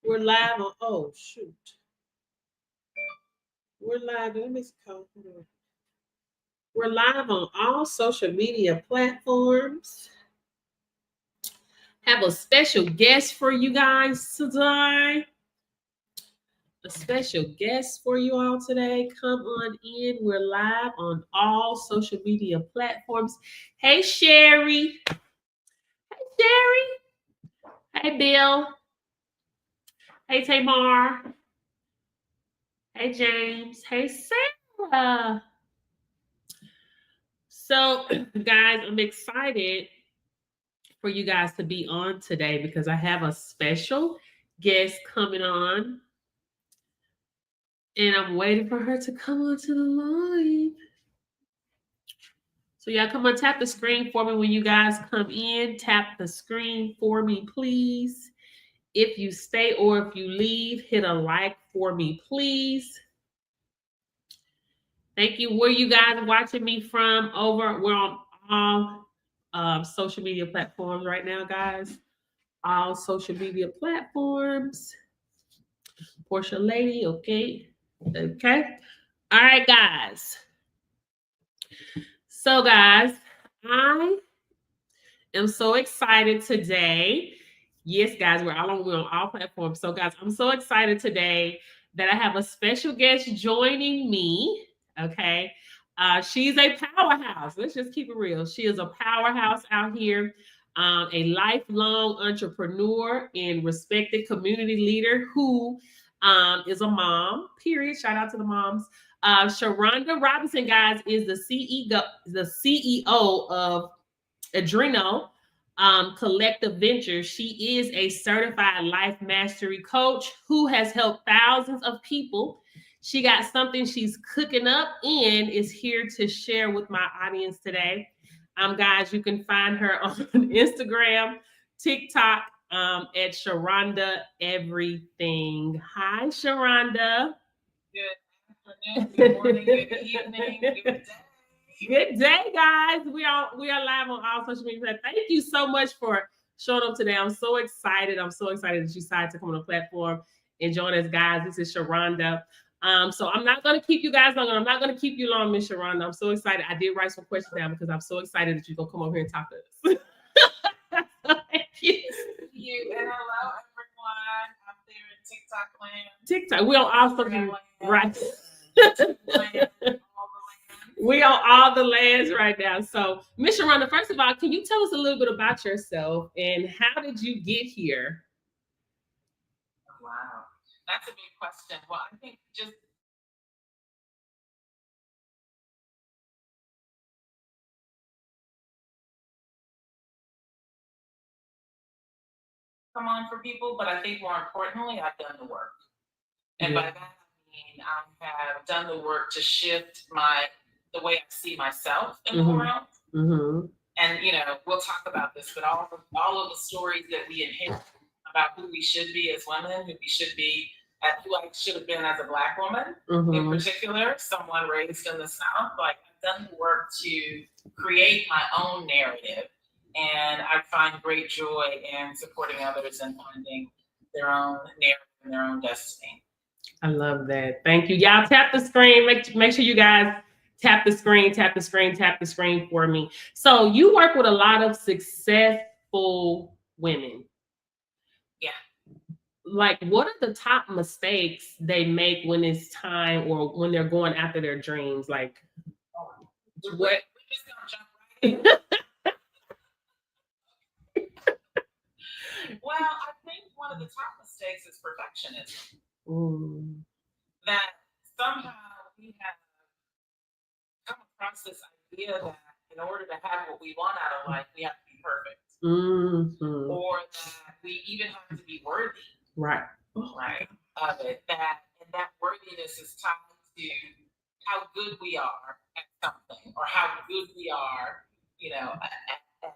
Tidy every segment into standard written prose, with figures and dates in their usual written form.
We're live on, oh, shoot. We're live. Let me call. We're live on all social media platforms. Have a special guest for you guys today. A special guest for you all today. Come on in. We're live on all social media platforms. Hey, Sherry. Hey, Sherry. Hey, Bill. Hey, Tamar. Hey, James. Hey, Sarah. So, guys, I'm excited for you guys to be on today because I have a special guest coming on. And I'm waiting for her to come onto the line. So y'all come on, tap the screen for me when you guys come in. Tap the screen for me, please. If you stay or if you leave, hit a like for me, please. Thank you. Where you guys watching me from? We're on all social media platforms right now, guys. All social media platforms. Portia Lady, okay. Okay. All right, guys. So, guys, I am so excited today. Yes, guys, we're on all platforms. So, guys, I'm so excited today that I have a special guest joining me. Okay. She's a powerhouse. Let's just keep it real. She is a powerhouse out here, a lifelong entrepreneur and respected community leader who is a mom, period. Shout out to the moms. Shuronda Robibson, guys, is the CEO of Interew Collective Ventures. She is a certified life mastery coach who has helped thousands of people. She got something she's cooking up and is here to share with my audience today. Guys, you can find her on Instagram, TikTok, at Shuronda Everything. Hi, Shuronda. Good afternoon, good morning, good evening, good day. Good day, guys. We are live on all social media. Thank you so much for showing up today. I'm so excited. I'm so excited that you decided to come on the platform and join us, guys. This is Shuronda. So I'm not going to keep you guys long. I'm not going to keep you long, Miss Shuronda. I'm so excited. I did write some questions down because I'm so excited that you're going to come over here and talk to us. Thank you. And hello, everyone out there in TikTok land. TikTok. We on all social right. We on all the lands right now. So, Miss Shuronda, first of all, can you tell us a little bit about yourself and how did you get here? Wow, that's a big question. Well, I think just come on for people, but I think more importantly, I've done the work. And by that I mean I have done the work to shift the way I see myself in the world. Mm-hmm. And we'll talk about this, but all of the stories that we inherit about who we should be as women, who we should be, who I should have been as a Black woman, in particular, someone raised in the South. Like, I've done the work to create my own narrative, and I find great joy in supporting others and finding their own narrative and their own destiny. I love that. Thank you. Y'all tap the screen. Make sure you guys tap the screen for me. So you work with a lot of successful women. Yeah. Like, what are the top mistakes they make when it's time or when they're going after their dreams? Like, what? We're just gonna jump right in. Well, I think one of the top mistakes is perfectionism. That somehow we have come across this idea that in order to have what we want out of life, we have to be perfect. Or that we even have to be worthy. Right. Of it. That worthiness is tied to how good we are at something, or how good we are, at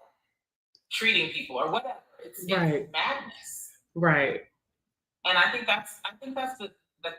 treating people or whatever. It's madness. Right. And I think that's the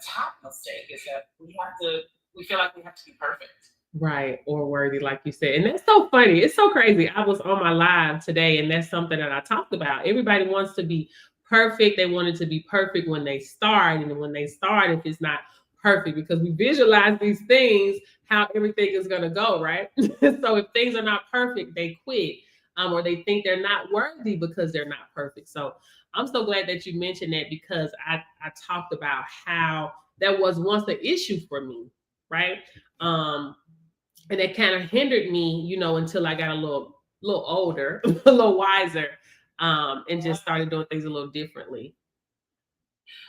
top mistake, is that we feel like we have to be perfect. Right. Or worthy, like you said. And that's so funny. It's so crazy. I was on my live today, and that's something that I talked about. Everybody wants to be perfect. They want it to be perfect when they start. And when they start, if it's not perfect, because we visualize these things, how everything is going to go, right? So if things are not perfect, they quit. Or they think they're not worthy because they're not perfect. So I'm so glad that you mentioned that, because I talked about how that was once the issue for me, right? Um, and it kind of hindered me, until I got a little older, a little wiser, and just started doing things a little differently.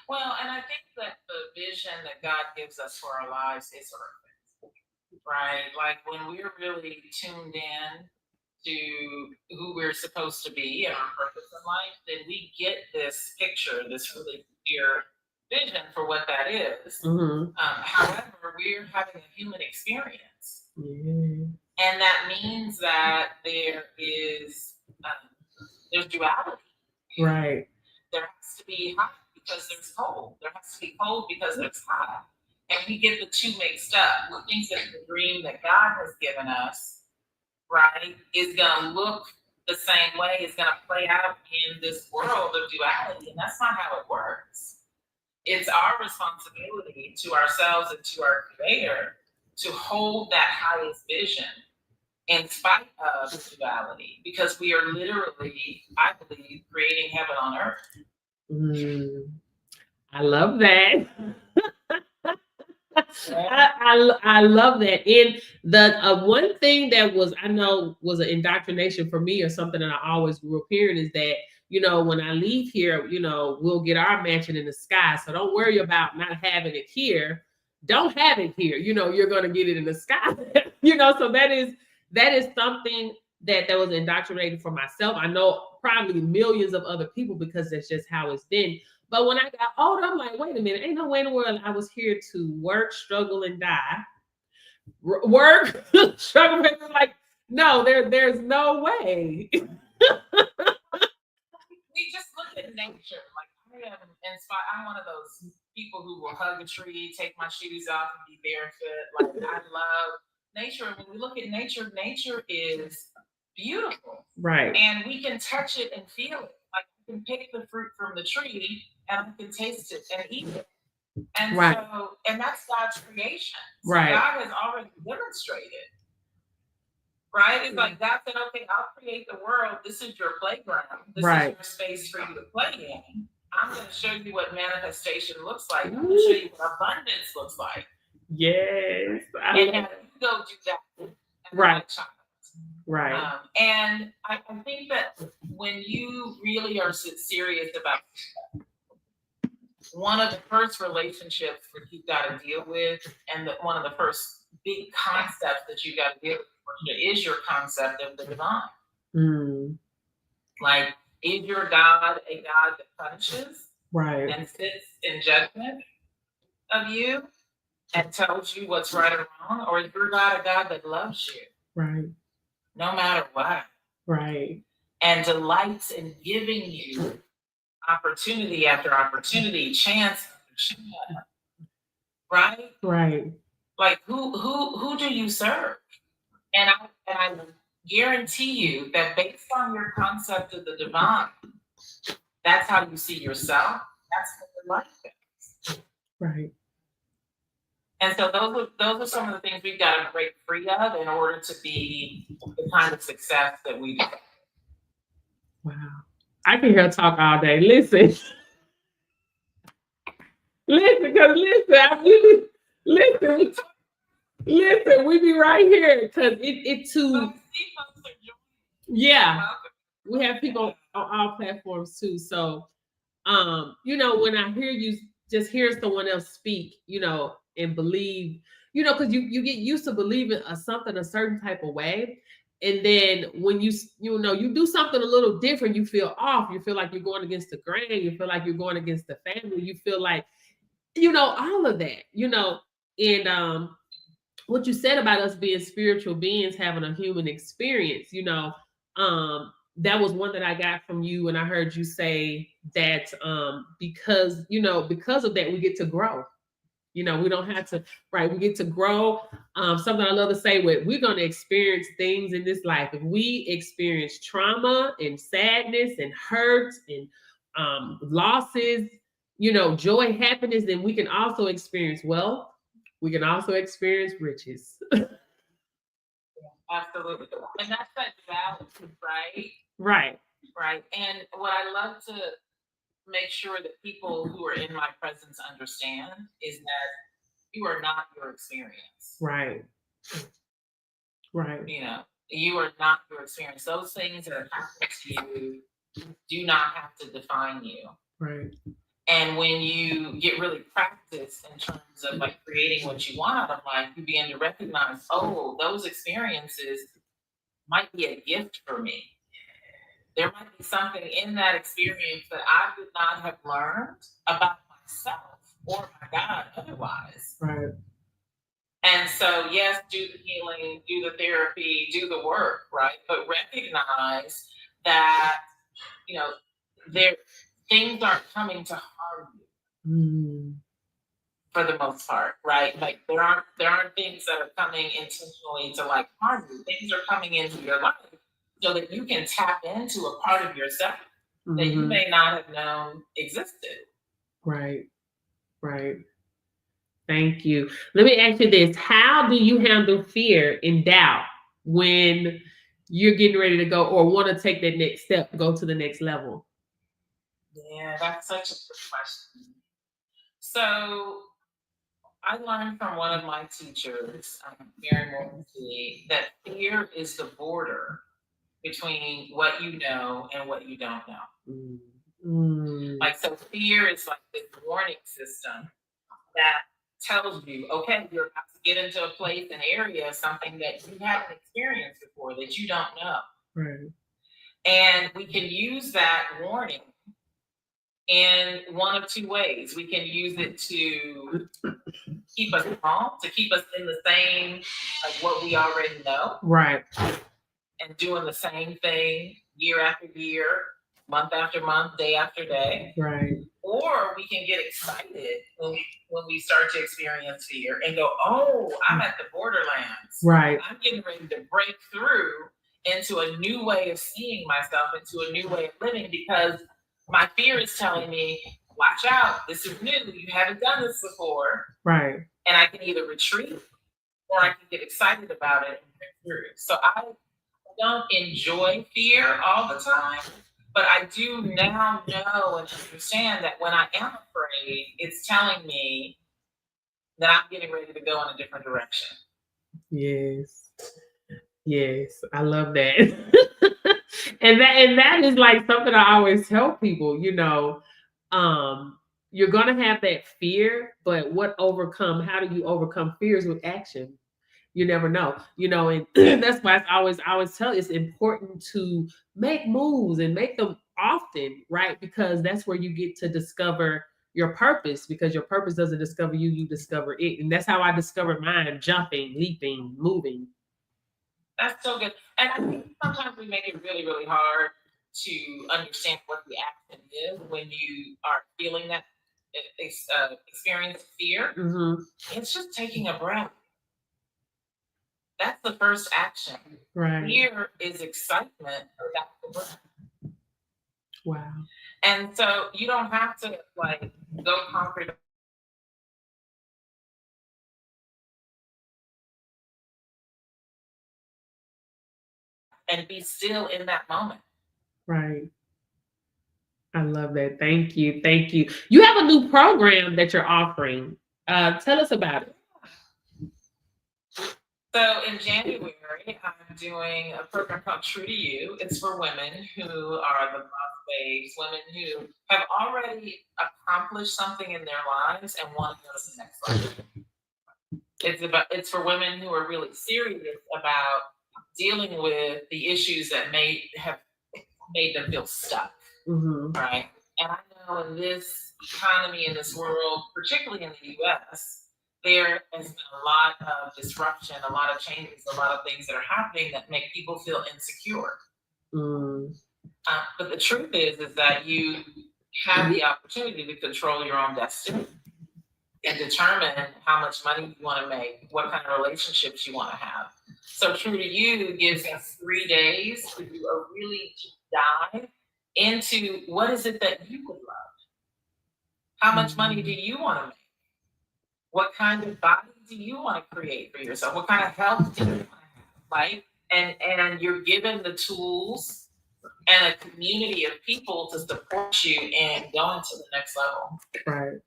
Well, and I think that the vision that God gives us for our lives is perfect, right? Like when we're really tuned in to who we're supposed to be and our purpose in life, then we get this picture, this really clear vision for what that is. However, we're having a human experience. And that means that there's duality. Right. There has to be hot because there's cold. There has to be cold because there's hot. And we get the two mixed up. We think that the dream that God has given us, right, is going to look the same way, is going to play out in this world of duality. And that's not how it works. It's our responsibility to ourselves and to our Creator to hold that highest vision in spite of duality, because we are literally, I believe, creating heaven on earth. I love that. I love that. And the one thing that I know was an indoctrination for me, or something that I always grew up hearing, is that, when I leave here, we'll get our mansion in the sky. So don't worry about not having it here. Don't have it here. You're going to get it in the sky. So that is something that was indoctrinated for myself. I know probably millions of other people, because that's just how it's been. But when I got older, I'm like, wait a minute, ain't no way in the world I was here to work, struggle, and die. Work, struggle, and like, no, there's no way. We just look at nature. Like, I am inspired. I'm one of those people who will hug a tree, take my shoes off, and be barefoot. Like, I love nature. When we look at nature, nature is beautiful. Right. And we can touch it and feel it. Like, we can pick the fruit from the tree and we can taste it and eat it. And right. And that's God's creation. So right. God has already demonstrated. Right? It's like God said, okay, I'll create the world. This is your playground. This is your space for you to play in. I'm going to show you what manifestation looks like. I'm going to show you what abundance looks like. Yes. And you go do that. Right. Right. And I think that when you really are serious about one of the first relationships that you've got to deal with, and one of the first big concepts that you got to deal with, is your concept of the divine. Like, is your God a God that punishes, right, and sits in judgment of you and tells you what's right or wrong, or is your God a God that loves you, right, no matter what, right, and delights in giving you opportunity after opportunity, chance after chance, right? Right. Like, who do you serve? And I guarantee you that based on your concept of the divine, that's how you see yourself. That's what your life is. Right. And so those are some of the things we've got to break free of in order to be the kind of success that we do. Wow. I can hear her talk all day. Listen. Because listen, we be right here, because it too. Yeah. We have people on all platforms too. So, when I hear you just hear someone else speak, and believe, because you get used to believing something a certain type of way. And then when you do something a little different, you feel off. You feel like you're going against the grain. You feel like you're going against the family. You feel like, all of that, and what you said about us being spiritual beings, having a human experience, that was one that I got from you. And I heard you say that because of that, we get to grow. We don't have to, right? We get to grow. Something I love to say, we're going to experience things in this life. If we experience trauma and sadness and hurt and losses, joy, happiness, then we can also experience wealth. We can also experience riches. Absolutely. And that's that balance, right? Right. Right. And what I love to make sure that people who are in my presence understand is that you are not your experience. Right. Right. You are not your experience. Those things that are happening to you do not have to define you. Right. And when you get really practiced in terms of like creating what you want out of life, you begin to recognize, oh, those experiences might be a gift for me. There might be something in that experience that I would not have learned about myself or my God otherwise. Right. And so, yes, do the healing, do the therapy, do the work, right? But recognize that, there things aren't coming to harm you for the most part, right? Like there aren't things that are coming intentionally to like harm you. Things are coming into your life so that you can tap into a part of yourself that you may not have known existed. Right. Right. Thank you. Let me ask you this. How do you handle fear and doubt when you're getting ready to go or want to take that next step, go to the next level? Yeah, that's such a good question. So I learned from one of my teachers, Mary Morrissey, that fear is the border between what you know and what you don't know. Like, so fear is like this warning system that tells you, okay, you're about to get into a place, an area, something that you haven't experienced before, that you don't know. Right. And we can use that warning in one of two ways. We can use it to keep us calm, to keep us in the same, like what we already know. Right. And doing the same thing year after year, month after month, day after day. Right. Or we can get excited when we start to experience fear and go, oh, I'm at the borderlands. Right. I'm getting ready to break through into a new way of seeing myself, into a new way of living, because my fear is telling me, watch out, this is new, you haven't done this before. Right. And I can either retreat or I can get excited about it and break through. So I don't enjoy fear all the time, but I do now know and understand that when I am afraid, it's telling me that I'm getting ready to go in a different direction. Yes. Yes, I love that. and that is like something I always tell people, you're gonna have that fear, but how do you overcome fears with action? You never know, and that's why I always tell it's important to make moves and make them often, right? Because that's where you get to discover your purpose, because your purpose doesn't discover you, you discover it. And that's how I discovered mine: jumping, leaping, moving. That's so good. And I think sometimes we make it really, really hard to understand what the action is when you are feeling that experience fear. It's just taking a breath. That's the first action. Right. Fear is excitement without the breath. Wow. And so you don't have to like go conquer and be still in that moment. Right. I love that. Thank you. Thank you. You have a new program that you're offering. Tell us about it. So in January, I'm doing a program called True to You. It's for women who are the boss babes, women who have already accomplished something in their lives and want to go to the next level. It's for women who are really serious about dealing with the issues that may have made them feel stuck, right? And I know in this economy, in this world, particularly in the U.S., there has been a lot of disruption, a lot of changes, a lot of things that are happening that make people feel insecure. But the truth is that you have the opportunity to control your own destiny and determine how much money you want to make, what kind of relationships you want to have. So True to You gives us 3 days to do a really deep dive into what is it that you would love? How much money do you want to make? What kind of body do you want to create for yourself? What kind of health do you want to have, right? And you're given the tools and a community of people to support you in going to the next level. Right.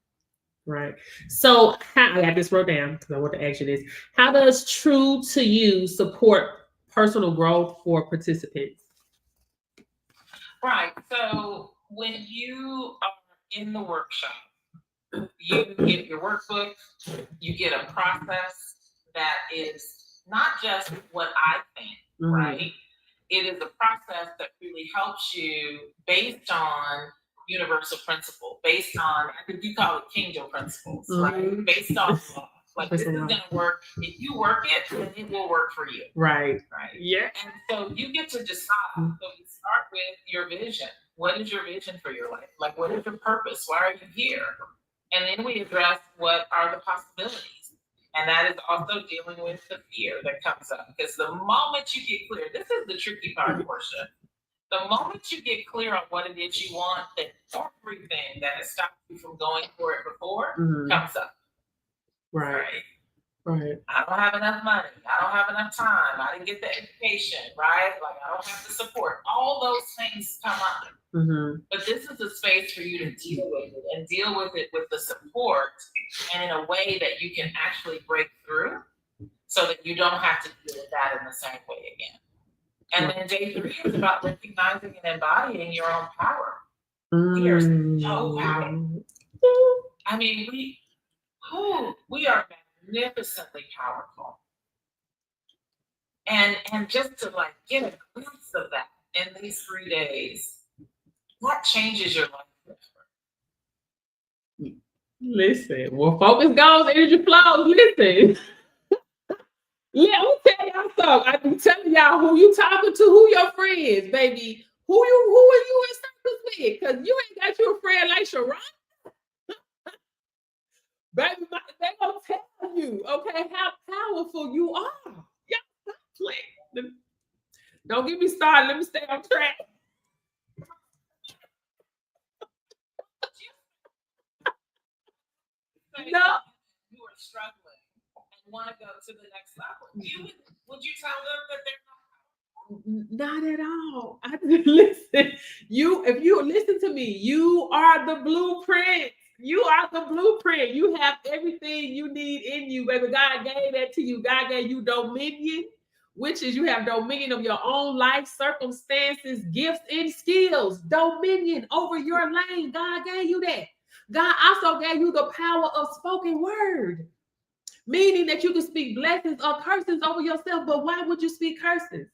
Right. So I got this wrote down because I want to ask you this. How does True to You support personal growth for participants? Right. So when you are in the workshop, you get your workbook, you get a process that is not just what I think, right? It is a process that really helps you based on universal principle, based on, I think you call it kingdom principles, right? Based on law. Like this is gonna work. If you work it, then it will work for you. Right. Right. Yeah. And so you get to decide. So you start with your vision. What is your vision for your life? Like what is your purpose? Why are you here? And then we address what are the possibilities. And that is also dealing with the fear that comes up. Because the moment you get clear, this is the tricky part, Portia. The moment you get clear on what it is you want, then everything that has stopped you from going for it before comes up. Right. Right. I don't have enough money. I don't have enough time. I didn't get the education, right? Like I don't have the support. All those things come up. But this is a space for you to deal with it and deal with it with the support and in a way that you can actually break through so that you don't have to deal with that in the same way again. And then day 3 is about recognizing and embodying your own power. We are so powerful. I mean, we are magnificently powerful. And just to like get a glimpse of that in these 3 days, what changes your life forever? Listen, well, focus goes, energy flows. Listen. Let me tell y'all something. I be telling y'all who you talking to, who your friends, baby. Who are you in circles with? Because you ain't got you a friend like Shuronda. Baby, they gonna tell you, okay, how powerful you are. Yeah, stop playing. Don't get me started. Let me stay on track. No. You are struggling and want to go to the next level. Would you tell them that they're not at all. Listen, if you listen to me, you are the blueprint. You are the blueprint. You have everything you need in you, baby. God gave that to you. God gave you dominion, which is you have dominion of your own life, circumstances, gifts, and skills. Dominion over your lane. God gave you that. God also gave you the power of spoken word, meaning that you can speak blessings or curses over yourself. But why would you speak curses?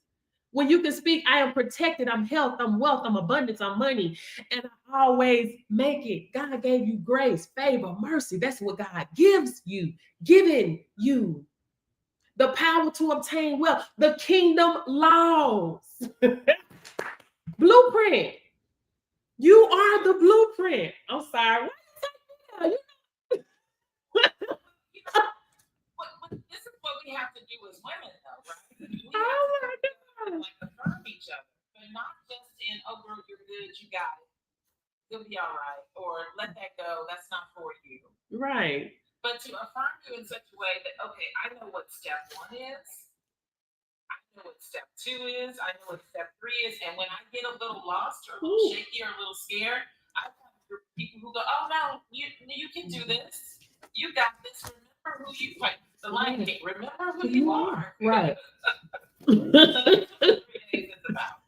When you can speak, I am protected, I'm health, I'm wealth, I'm abundance, I'm money, and I always make it. God gave you grace, favor, mercy. That's what God gives you, giving you the power to obtain wealth, the kingdom laws. Blueprint. You are the blueprint. I'm sorry. What you this is what we have to do as women, though, right? We have to like affirm each other, but not just in, oh, girl, you're good, you got it, you'll be all right, or let that go, that's not for you. Right. But to affirm you in such a way that, okay, I know what step 1 is, I know what step 2 is, I know what step 3 is, and when I get a little lost or a little shaky or a little scared, I have people who go, oh no, you can do this, you got this. Remember who you like. The Lion King. Remember who you are. Right. It's about.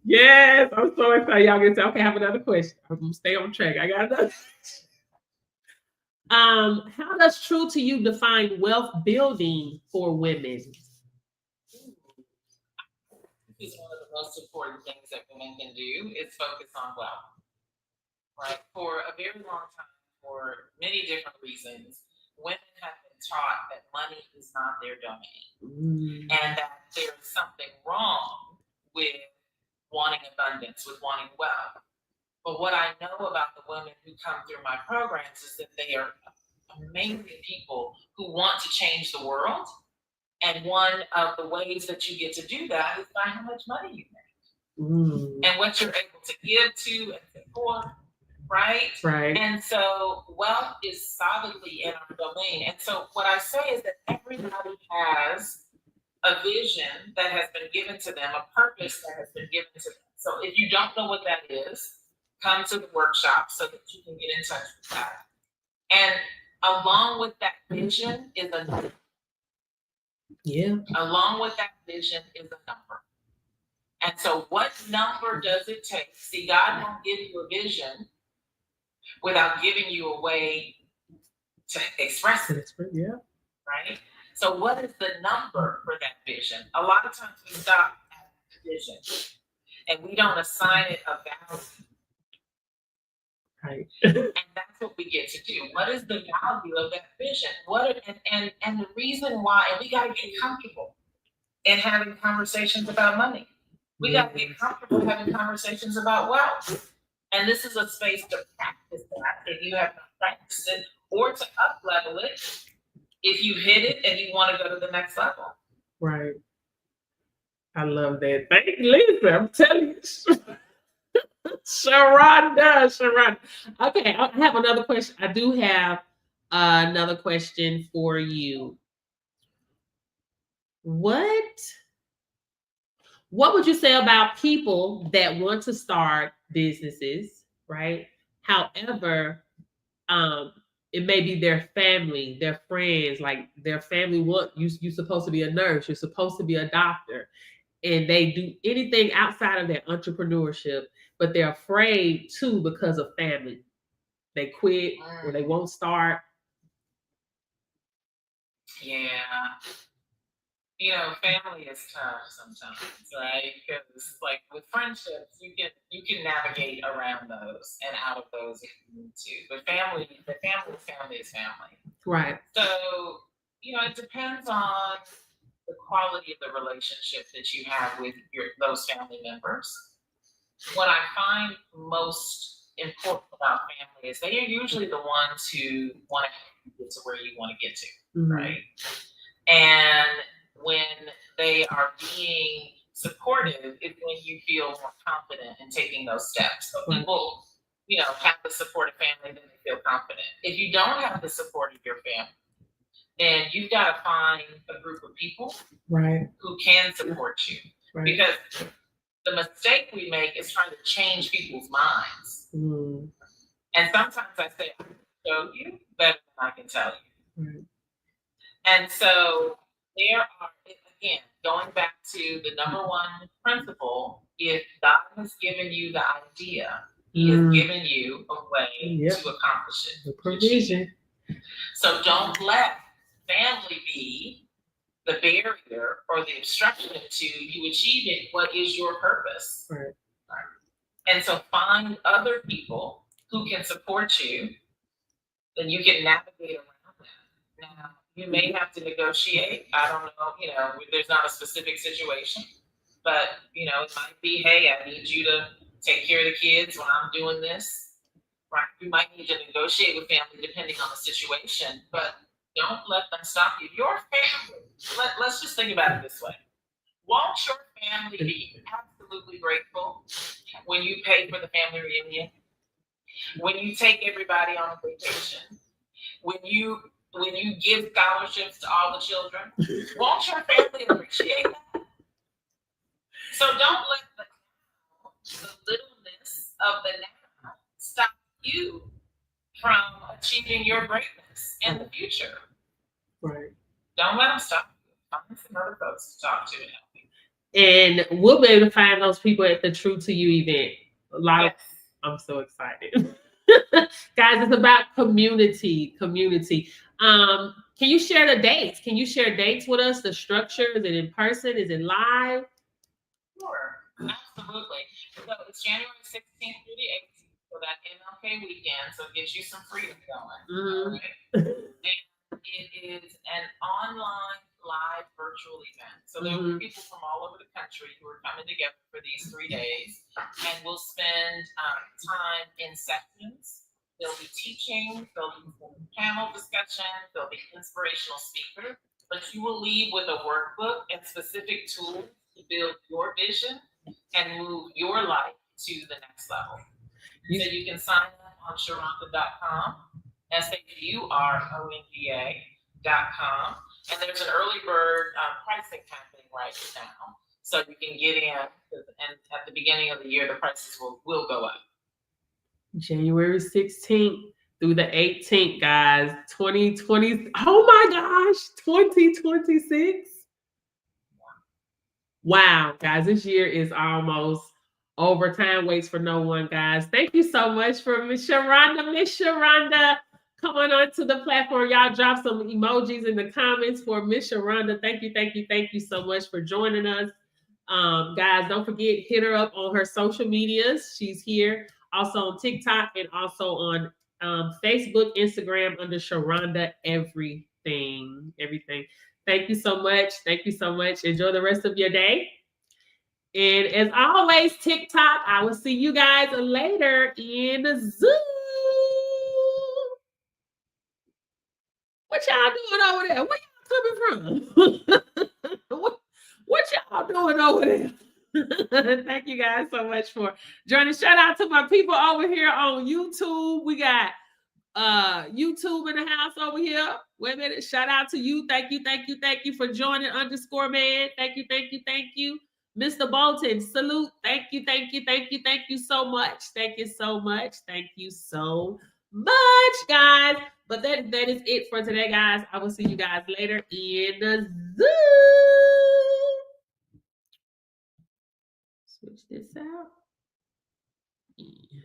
Yes, I'm so excited. Y'all get to okay. I have another question. I'm gonna stay on track. I got another. How does True to You define wealth building for women? This is one of the most important things that women can do is focus on wealth. Right? For a very long time, for many different reasons, women have been taught that money is not their domain and that there's something wrong with wanting abundance, with wanting wealth. But what I know about the women who come through my programs is that they are amazing people who want to change the world. And one of the ways that you get to do that is by how much money you make. and what you're able to give to and support, right? Right. And so wealth is solidly in our domain. And so what I say is that everybody has a vision that has been given to them, a purpose that has been given to them. So if you don't know what that is, come to the workshop so that you can get in touch with that. And along with that vision is a number. Yeah. Along with that vision is a number. And so what number does it take? See, God won't give you a vision without giving you a way to express it. Yeah. Right? So what is the number for that vision? A lot of times we stop at the vision and we don't assign it a value. Right. And that's what we get to do. What is the value of that vision? And the reason why, and we gotta get comfortable in having conversations about money. We gotta get comfortable having conversations about wealth. And this is a space to practice that if you have not practiced it, or to up level it if you hit it and you want to go to the next level. Right. I love that. Thank you, Lisa. I'm telling you. Shuronda. Okay, I have another question. I do have another question for you. What would you say about people that want to start businesses, right? However, it may be their family, their friends, like their family want you're supposed to be a nurse, you're supposed to be a doctor, and they do anything outside of their entrepreneurship, but they're afraid too because of family. They quit or they won't start. Yeah. You know, family is tough sometimes, right? Because like with friendships, you can navigate around those and out of those if you need to. But family is family. Right. So, you know, it depends on the quality of the relationship that you have with those family members. What I find most important about family is they are usually the ones who want to get to where you want to get to, right? And when they are being supportive, it's when you feel more confident in taking those steps. So people, you know, have the support of family, then they feel confident. If you don't have the support of your family, then you've got to find a group of people who can support you. Because the mistake we make is trying to change people's minds. And sometimes I say, I can show you better than I can tell you. And so there are, again, going back to the number one principle, if God has given you the idea, He has given you a way to accomplish it. The provision. So don't let family be the barrier or the obstruction to you achieving what is your purpose. Right. And so find other people who can support you, then you can navigate around that. Now, you may have to negotiate. I don't know, you know, there's not a specific situation, but, you know, it might be, hey, I need you to take care of the kids when I'm doing this. Right. You might need to negotiate with family depending on the situation, but don't let them stop you. Your family, let's just think about it this way. Won't your family be absolutely grateful when you pay for the family reunion? When you take everybody on a vacation? When you give scholarships to all the children? Won't your family appreciate that? So don't let the littleness of the now stop you from achieving your greatness in the future. Right. Don't let them stop you. Find some other folks to talk to and help you. And we'll be able to find those people at the True to You event. A lot of I'm so excited. Guys, it's about community. Can you share the dates? Can you share dates with us? The structure? Is it in person? Is it live? Sure, absolutely. So it's January 16th through the 18th for that MLK weekend. So it gives you some freedom going. Right? And it is an online live virtual event. So there will be people from all over the country who are coming together for these 3 days, and we'll spend time in sessions. There'll be teaching, there'll be some panel discussion, there'll be inspirational speakers, but you will leave with a workbook and specific tools to build your vision and move your life to the next level. So you can sign up on Shuronda.com, SHURONDA.com, and there's an early bird pricing happening right now. So you can get in, and at the beginning of the year, the prices will go up. January 16th through the 18th, guys. 2020. Oh my gosh, 2026. Wow, guys, this year is almost over. Time waits for no one, guys. Thank you so much for Miss Shuronda. Miss Shuronda, coming onto the platform. Y'all drop some emojis in the comments for Miss Shuronda. Thank you so much for joining us. Guys, don't forget, hit her up on her social medias. She's here also on TikTok and also on Facebook, Instagram under Shuronda Everything. Thank you so much. Enjoy the rest of your day. And as always, TikTok, I will see you guys later in the Zoom. What y'all doing over there? Where y'all coming from? What y'all doing over there? Thank you guys so much for joining. Shout out to my people over here on YouTube. We got YouTube in the house over here. Wait a minute. Shout out to you. Thank you for joining _man. Thank you. Mr. Bolton, salute. Thank you so much. Thank you so much, guys. But that is it for today, guys. I will see you guys later in the Zoom. Switch this out. Yeah.